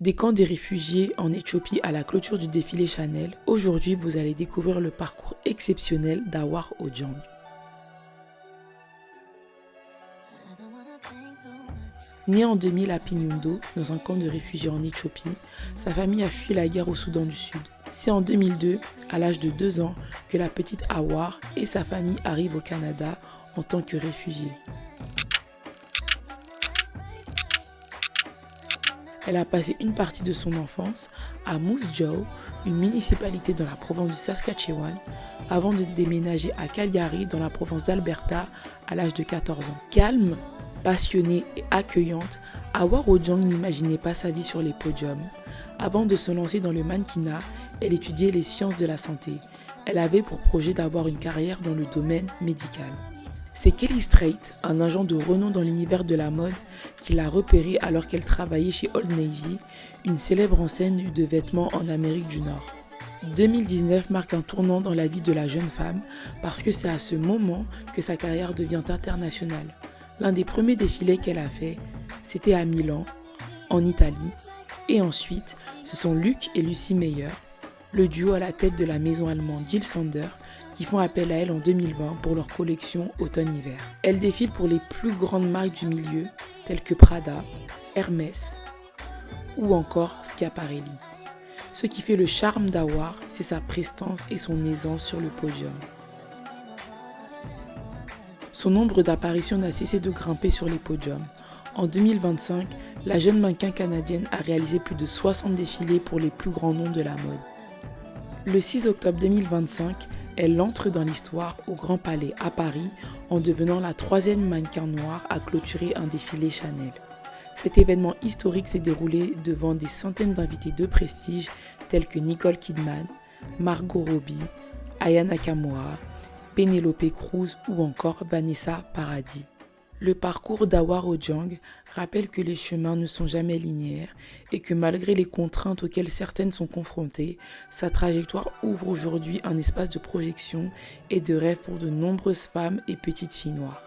Des camps des réfugiés en Éthiopie à la clôture du défilé Chanel, aujourd'hui vous allez découvrir le parcours exceptionnel d'Awar Ojang. Né en 2000 à Pinyundo, dans un camp de réfugiés en Éthiopie, sa famille a fui la guerre au Soudan du Sud. C'est en 2002, à l'âge de 2 ans, que la petite Awar et sa famille arrivent au Canada en tant que réfugiés. Elle a passé une partie de son enfance à Moose Jaw, une municipalité dans la province du Saskatchewan, avant de déménager à Calgary dans la province d'Alberta à l'âge de 14 ans. Calme, passionnée et accueillante, Awar Ojang n'imaginait pas sa vie sur les podiums. Avant de se lancer dans le mannequinat, elle étudiait les sciences de la santé. Elle avait pour projet d'avoir une carrière dans le domaine médical. C'est Kelly Strait, un agent de renom dans l'univers de la mode, qui l'a repérée alors qu'elle travaillait chez Old Navy, une célèbre enseigne de vêtements en Amérique du Nord. 2019 marque un tournant dans la vie de la jeune femme parce que c'est à ce moment que sa carrière devient internationale. L'un des premiers défilés qu'elle a fait, c'était à Milan, en Italie, et ensuite, ce sont Luc et Lucy Meyer, le duo à la tête de la maison allemande Jil Sander, qui font appel à elle en 2020 pour leur collection automne-hiver. Elle défile pour les plus grandes marques du milieu, telles que Prada, Hermès ou encore Schiaparelli. Ce qui fait le charme d'Awar, c'est sa prestance et son aisance sur le podium. Son nombre d'apparitions n'a cessé de grimper sur les podiums. En 2025, la jeune mannequin canadienne a réalisé plus de 60 défilés pour les plus grands noms de la mode. Le 6 octobre 2025, elle entre dans l'histoire au Grand Palais à Paris en devenant la 3e mannequin noire à clôturer un défilé Chanel. Cet événement historique s'est déroulé devant des centaines d'invités de prestige tels que Nicole Kidman, Margot Robbie, Aya Nakamura, Penélope Cruz ou encore Vanessa Paradis. Le parcours d'Awar Ojang rappelle que les chemins ne sont jamais linéaires et que malgré les contraintes auxquelles certaines sont confrontées, sa trajectoire ouvre aujourd'hui un espace de projection et de rêve pour de nombreuses femmes et petites filles noires.